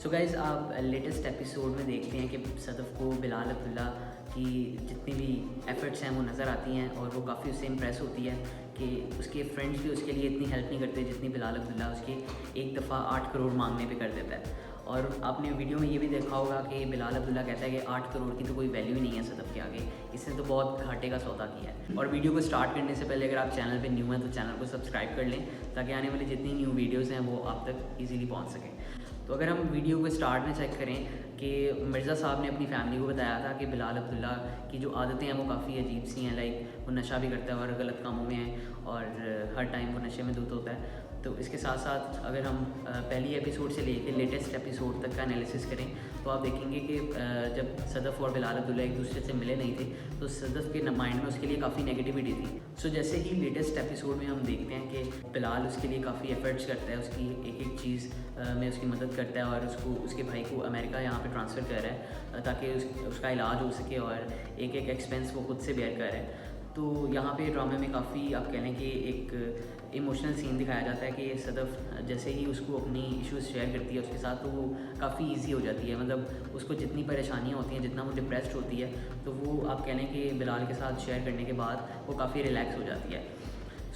So guys आप latest episode में देखते हैं कि सदफ़ को बिलाल अब्दुल्ला की जितनी भी एफ़र्ट्स हैं वो नज़र आती हैं और वो काफ़ी उससे इम्प्रेस होती है कि उसके फ्रेंड्स भी उसके लिए इतनी हेल्प नहीं करते जितनी बिलाल अब्दुल्ला उसके एक दफ़ा 8 करोड़ मांगने पे कर देता है। और आपने वीडियो में ये भी देखा होगा कि बिलाल अब्दुल्ला कहता है कि 8 करोड़ की तो कोई वैल्यू ही नहीं है सदफ़ के आगे, इसने तो बहुत घाटे का सौदा किया है। और वीडियो को स्टार्ट करने से पहले अगर आप चैनल पे न्यू हैं तो चैनल को सब्सक्राइब कर लें ताकि आने वाली जितनी न्यू वीडियोज़ हैं वो आप तक ईज़िली पहुँच सकें। तो अगर हम वीडियो को स्टार्ट में चेक करें कि मिर्ज़ा साहब ने अपनी फैमिली को बताया था कि बिलाल अब्दुल्ला की जो आदतें हैं वो काफ़ी अजीब सी हैं, लाइक वो नशा भी करता है और गलत कामों में है और हर टाइम वो नशे में धुत होता है। तो इसके साथ साथ अगर हम पहली एपिसोड से लेके लेटेस्ट एपिसोड तक का एनालिसिस करें तो आप देखेंगे कि जब सदफ़ और बिलाल अब्दुल्ला एक दूसरे से मिले नहीं थे तो सदफ़ के माइंड में उसके लिए काफ़ी नेगेटिविटी थी। सो जैसे ही लेटेस्ट एपिसोड में हम देखते हैं कि बिलाल उसके लिए काफ़ी एफर्ट्स करता है, उसकी एक एक चीज़ में उसकी मदद करता है और उसको उसके भाई को अमेरिका यहाँ पे ट्रांसफ़र कर रहा है ताकि उसका इलाज हो सके और एक एक एक्सपेंस वो खुद से बेयर कर रहा है। तो यहाँ पे ड्रामे में काफ़ी आप कह लें कि एक इमोशनल सीन दिखाया जाता है कि सदफ़ जैसे ही उसको अपनी इश्यूज़ शेयर करती है उसके साथ तो वो काफ़ी इजी हो जाती है, मतलब उसको जितनी परेशानियाँ होती हैं, जितना वो डिप्रेस्ड होती है तो वो आप कह लें कि बिलाल के साथ शेयर करने के बाद वो काफ़ी रिलैक्स हो जाती है।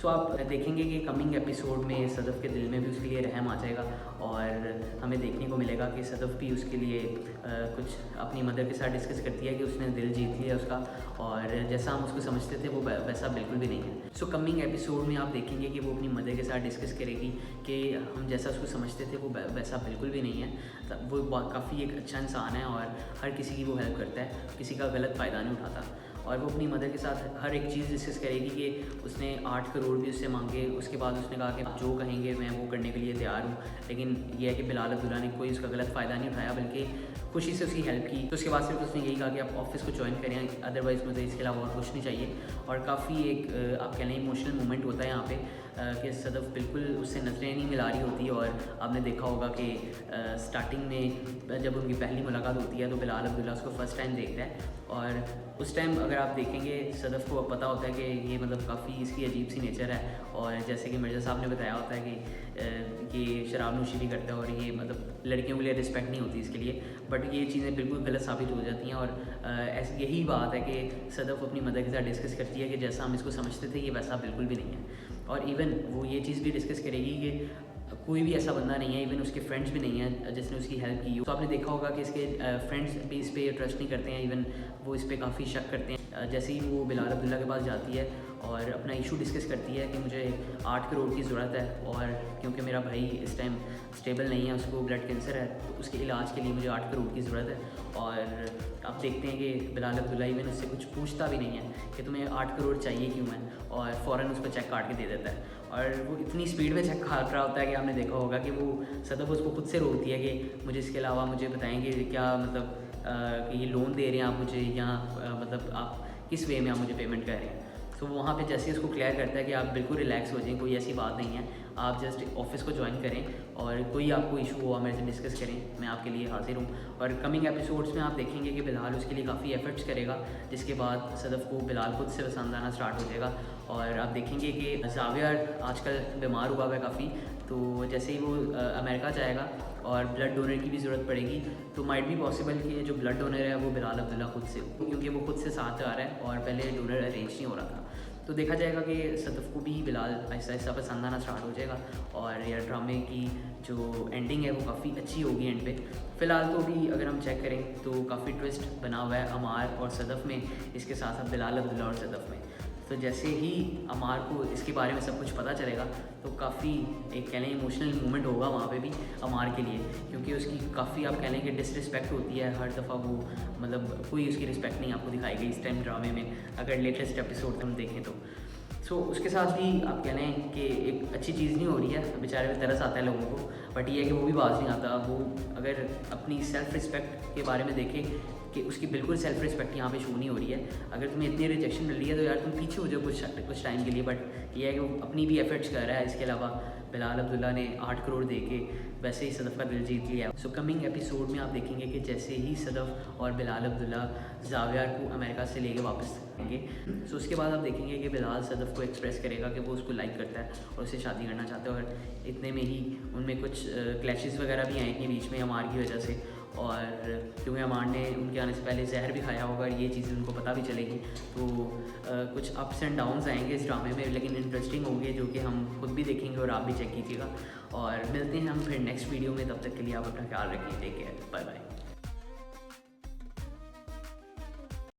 सो आप देखेंगे कि कमिंग एपिसोड में सदफ़ के दिल में भी उसके लिए रहम आ जाएगा और हमें देखने को मिलेगा कि सदफ़ भी उसके लिए कुछ अपनी मदर के साथ डिस्कस करती है कि उसने दिल जीत लिया उसका और जैसा हम उसको समझते थे वो वैसा बिल्कुल भी नहीं है। सो कमिंग एपिसोड में आप देखेंगे कि वो अपनी मदर के साथ डिस्कस करेगी कि हम जैसा उसको समझते थे वो वैसा बिल्कुल भी नहीं है। वो काफ़ी एक अच्छा इंसान है और हर किसी की वो हेल्प करता है, किसी का गलत फ़ायदा नहीं उठाता। और वो अपनी मदर के साथ हर एक चीज़ डिस्कस करेगी कि उसने 8 करोड़ भी उससे मांगे, उसके बाद उसने कहा कि आप जो कहेंगे मैं वो करने के लिए तैयार हूँ। लेकिन यह है कि बिलाल अब्दुल्ला ने कोई उसका गलत फ़ायदा नहीं उठाया बल्कि खुशी से उसकी हेल्प की। तो उसके बाद सिर्फ उसने यही कहा कि आप ऑफिस को ज्वाइन करें, अदरवाइज़ मुझे इसके अलावा और कुछ नहीं चाहिए। और काफ़ी एक आप कह लें इमोशनल मोमेंट होता है यहाँ पे कि सदफ़ बिल्कुल उससे नज़रें नहीं मिला रही होती और आपने देखा होगा कि स्टार्टिंग में जब उनकी पहली मुलाकात होती है तो बिलाल अब्दुल्ला उसको फ़र्स्ट टाइम देखता है और उस टाइम अगर आप देखेंगे सदफ़ को पता होता है कि ये मतलब काफ़ी इसकी अजीब सी नेचर है और जैसे कि मिर्ज़ा साहब ने बताया होता है कि ये शराब नोशी भी करता है और ये मतलब लड़कियों के लिए रिस्पेक्ट नहीं होती इसके लिए, बट ये चीज़ें बिल्कुल गलत साबित हो जाती हैं। और यही बात है कि सदफ़ अपनी मदर के साथ डिस्कस करती है कि जैसा हम इसको समझते थे ये वैसा बिल्कुल भी नहीं है। और इवन वो ये चीज़ भी डिस्कस करेगी कि कोई भी ऐसा बंदा नहीं है, इवन उसके फ्रेंड्स भी नहीं है जिसने उसकी हेल्प की हो। तो आपने देखा होगा कि इसके फ्रेंड्स भी इस पर ट्रस्ट नहीं करते हैं, इवन वो इस पर काफ़ी शक करते हैं। जैसे ही वो बिलाल अब्दुल्ला के पास जाती है और अपना इशू डिस्कस करती है कि मुझे 8 करोड़ की ज़रूरत है और क्योंकि मेरा भाई इस टाइम स्टेबल नहीं है, उसको ब्लड कैंसर है, तो उसके इलाज के लिए मुझे 8 करोड़ की ज़रूरत है। और आप देखते हैं कि बिलाल अब्दुल्ला इवन उससे कुछ पूछता भी नहीं है कि तुम्हें 8 करोड़ चाहिए क्यों है, और फ़ौरन उसको चेक काट के दे देता है। और वो इतनी स्पीड में चेक काट रहा होता है कि आपने देखा होगा कि वो सदफ़ उसको खुद से रोकती है कि मुझे इसके अलावा मुझे बताएंगे क्या मतलब कि ये लोन दे रहे हैं आप मुझे या मतलब आप किस वे में आप मुझे पेमेंट कर रहे हैं। तो वहाँ पे जैसे ही उसको क्लियर करता है कि आप बिल्कुल रिलैक्स हो जाएं, कोई ऐसी बात नहीं है, आप जस्ट ऑफिस को ज्वाइन करें और कोई आपको इशू हुआ मेरे से डिस्कस करें, मैं आपके लिए हाजिर हूँ। और कमिंग एपिसोड्स में आप देखेंगे कि बिलाल उसके लिए काफ़ी एफर्ट्स करेगा, जिसके बाद सदफ़ को बिलाल खुद से पसंद आना स्टार्ट हो जाएगा। और आप देखेंगे कि ज़ावियर आजकल बीमार हुआ है काफ़ी, तो जैसे ही वो अमेरिका जाएगा और ब्लड डोनर की भी ज़रूरत पड़ेगी तो माइट भी पॉसिबल कि जो ब्लड डोनर है वो बिलाल अब्दुल्ला खुद से हो, क्योंकि वो खुद से साथ आ रहा है और पहले डोनर अरेंज नहीं हो रहा था। तो देखा जाएगा कि सदफ़ को भी बिलाल ऐसा ऐसा पसंद आना स्टार्ट हो जाएगा और यह ड्रामे की जो एंडिंग है वो काफ़ी अच्छी होगी एंड पे। फ़िलहाल तो भी अगर हम चेक करें तो काफ़ी ट्विस्ट बना हुआ है अमार और सदफ़ में, इसके साथ साथ बिलाल अब्दुल्ला और सदफ़ में। तो जैसे ही अमार को इसके बारे में सब कुछ पता चलेगा तो काफ़ी एक कह लें इमोशनल मोमेंट होगा वहाँ पे भी अमार के लिए, क्योंकि उसकी काफ़ी आप कह लें कि डिसरिस्पेक्ट होती है हर दफ़ा, वो मतलब कोई उसकी रिस्पेक्ट नहीं आपको दिखाई गई इस टाइम ड्रामे में अगर लेटेस्ट एपिसोड हम देखें तो। सो उसके साथ भी आप कह लें कि एक अच्छी चीज़ नहीं हो रही है, बेचारे में तरस आता है लोगों को, बट ये है कि वो भी बाज नहीं आता। वो अगर अपनी सेल्फ़ रिस्पेक्ट के बारे में देखें कि उसकी बिल्कुल सेल्फ़ रिस्पेक्ट यहाँ पे शो नहीं हो रही है। अगर तुम्हें इतनी रिजेक्शन मिल रही है तो यार तुम पीछे हो जाओ कुछ टाइम के लिए, बट ये है कि वो अपनी भी एफर्ट्स कर रहा है, इसके अलावा बिलाल अब्दुल्ला ने 8 करोड़ दे के वैसे ही सदफ़ का दिल जीत लिया। सो कमिंग एपिसोड में आप देखेंगे कि जैसे ही सदफ़ और बिलाल अब्दुल्ला ज़ावियर को अमेरिका से लेके वापस आएंगे, सो उसके बाद आप देखेंगे कि बिलाल सदफ़ को एक्सप्रेस करेगा कि वो उसको लाइक करता है और उससे शादी करना चाहता है। और इतने में ही उनमें कुछ क्लैशेस वगैरह भी आएंगे बीच में अमार की वजह से, और क्योंकि अमार ने उनके आने से पहले जहर भी खाया होगा, ये चीज़ें उनको पता भी चलेगी। तो कुछ अप्स एंड डाउन्स आएंगे इस ड्रामे में, लेकिन इंटरेस्टिंग होंगे, जो कि हम खुद भी देखेंगे और आप भी चेक कीजिएगा। और मिलते हैं हम फिर नेक्स्ट वीडियो में, तब तक के लिए आप अपना ख्याल रखिए। Take care, bye bye.